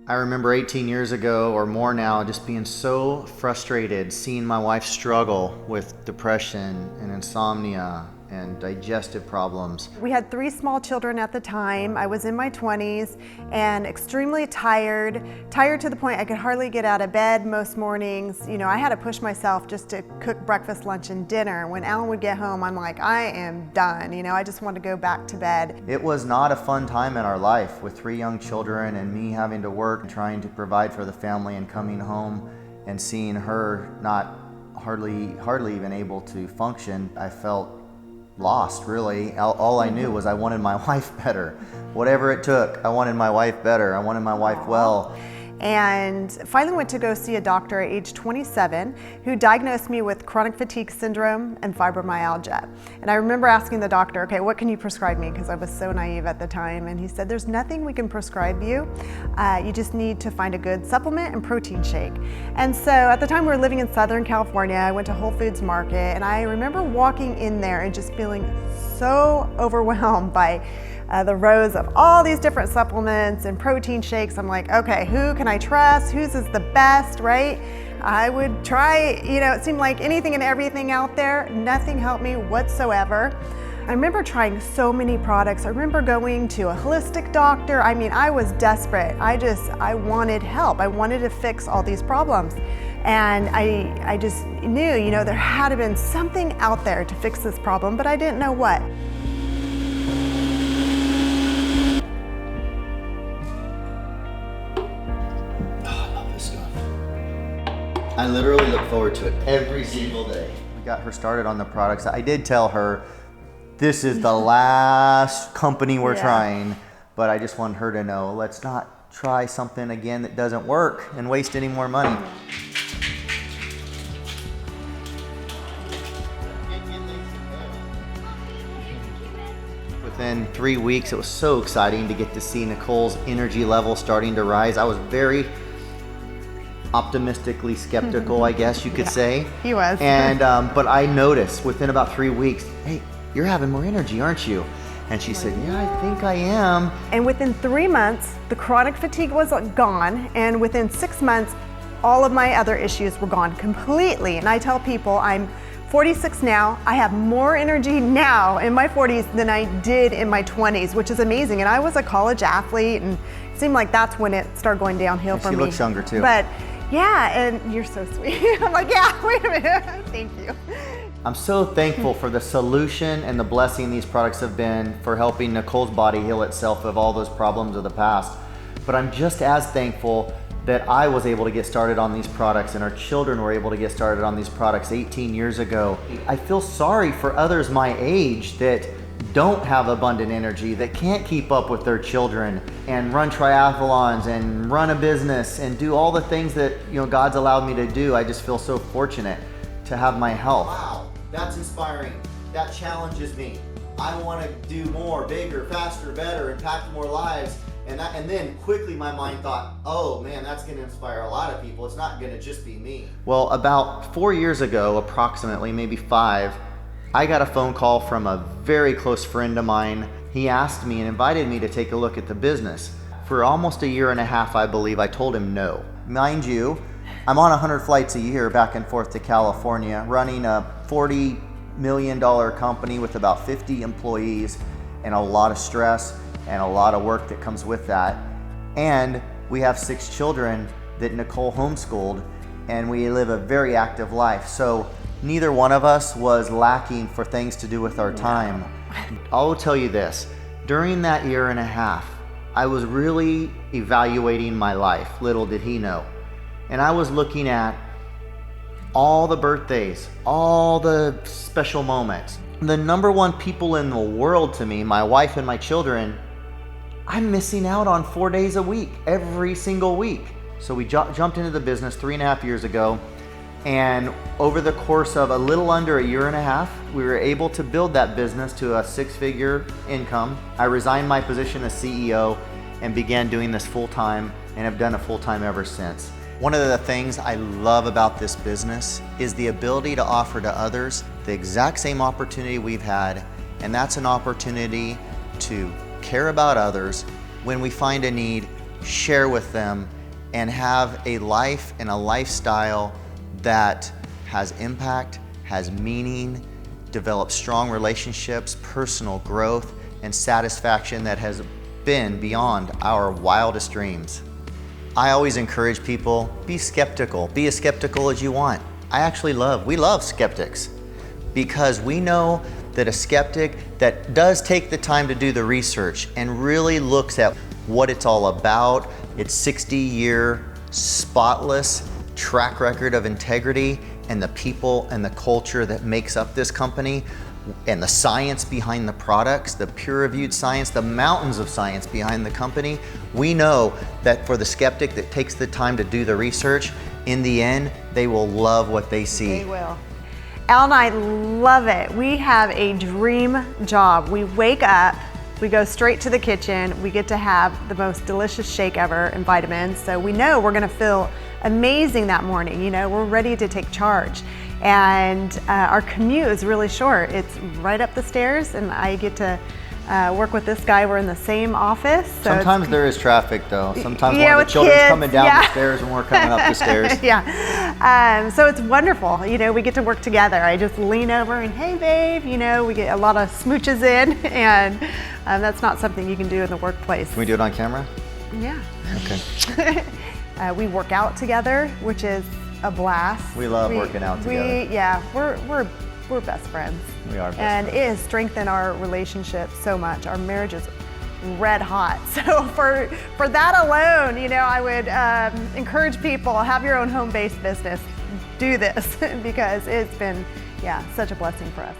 I remember 18 years ago or more now just being so frustrated seeing my wife struggle with depression and insomnia and digestive problems. We had 3 small children at the time. I was in my 20s and extremely tired to the point I could hardly get out of bed most mornings. You know, I had to push myself just to cook breakfast, lunch, and dinner. When Allan would get home, I'm like, I am done. You know, I just want to go back to bed. It was not a fun time in our life with 3 young children and me having to work and trying to provide for the family and coming home and seeing her not hardly even able to function. I felt lost, really. All I knew was I wanted my wife better. Whatever it took, I wanted my wife better. I wanted my wife well. And finally went to go see a doctor at age 27 who diagnosed me with chronic fatigue syndrome and fibromyalgia. And I remember asking the doctor, okay, what can you prescribe me? Because I was so naive at the time. And he said, there's nothing we can prescribe you. You just need to find a good supplement and protein shake. And so at the time we were living in Southern California, I went to Whole Foods Market, and I remember walking in there and just feeling so overwhelmed by the rows of all these different supplements and protein shakes. I'm like, okay, who can I trust? Whose is the best, right? I would try, you know, it seemed like anything and everything out there. Nothing helped me whatsoever. I remember trying so many products. I remember going to a holistic doctor. I mean, I was desperate. I wanted help. I wanted to fix all these problems. And I just knew, you know, there had to have been something out there to fix this problem, but I didn't know what. I literally look forward to it every single day. We got her started on the products. I did tell her, this is the last company we're trying, but I just want her to know, let's not try something again that doesn't work and waste any more money. Within 3 weeks, it was so exciting to get to see Nicole's energy level starting to rise. I was very optimistically skeptical, I guess you could say. He was. And but I noticed within about 3 weeks, hey, you're having more energy, aren't you? And she said, yeah, I think I am. And within 3 months, the chronic fatigue was gone. And within 6 months, all of my other issues were gone completely. And I tell people, I'm 46 now. I have more energy now in my 40s than I did in my 20s, which is amazing. And I was a college athlete, and it seemed like that's when it started going downhill for me. She looks younger too. But yeah, and you're so sweet. I'm like, yeah, wait a minute, thank you. I'm so thankful for the solution and the blessing these products have been for helping Nicole's body heal itself of all those problems of the past. But I'm just as thankful that I was able to get started on these products and our children were able to get started on these products 18 years ago. I feel sorry for others my age that don't have abundant energy, that can't keep up with their children and run triathlons and run a business and do all the things that, you know, God's allowed me to do. I just feel so fortunate to have my health. Wow, that's inspiring. That challenges me. I want to do more, bigger, faster, better, impact more lives. And then quickly my mind thought, oh man, that's going to inspire a lot of people. It's not going to just be me. Well, about 4 years ago, approximately, maybe 5, I got a phone call from a very close friend of mine. He asked me and invited me to take a look at the business. For almost 1.5 years, I believe, I told him no. Mind you, I'm on 100 flights a year back and forth to California, running a $40 million company with about 50 employees and a lot of stress and a lot of work that comes with that. And we have 6 children that Nicole homeschooled, and we live a very active life. So neither one of us was lacking for things to do with our time. I'll tell you this, during that 1.5 years, I was really evaluating my life, little did he know. And I was looking at all the birthdays, all the special moments. The number 1 people in the world to me, my wife and my children, I'm missing out on 4 days a week, every single week. So we jumped into the business 3.5 years ago. And over the course of a little under 1.5 years, we were able to build that business to a 6-figure income. I resigned my position as CEO and began doing this full-time and have done it full-time ever since. One of the things I love about this business is the ability to offer to others the exact same opportunity we've had, and that's an opportunity to care about others. When we find a need, share with them, and have a life and a lifestyle that has impact, has meaning, develops strong relationships, personal growth, and satisfaction that has been beyond our wildest dreams. I always encourage people, be skeptical. Be as skeptical as you want. We love skeptics, because we know that a skeptic that does take the time to do the research and really looks at what it's all about, its 60-year spotless track record of integrity, and the people and the culture that makes up this company, and the science behind the products, the peer-reviewed science, the mountains of science behind the company. We know that for the skeptic that takes the time to do the research, in the end, they will love what they see. They will. Al and I love it. We have a dream job. We wake up, we go straight to the kitchen, we get to have the most delicious shake ever and vitamins. So we know we're gonna feel amazing that morning. You know, we're ready to take charge. And our commute is really short. It's right up the stairs, and I get to work with this guy. We're in the same office. So sometimes there is traffic though. Sometimes yeah, one of the children's kids, coming down yeah. the stairs and we're coming up the stairs. Yeah, so it's wonderful. You know, we get to work together. I just lean over and, hey babe, you know, we get a lot of smooches in, and that's not something you can do in the workplace. Can we do it on camera? Yeah. Okay. We work out together, which is a blast. We love working out together. Yeah, we're best friends. We are best and friends. it has strengthened our relationship so much. Our marriage is red hot. So for that alone, you know, I would encourage people, have your own home-based business. Do this because it's been, yeah, such a blessing for us.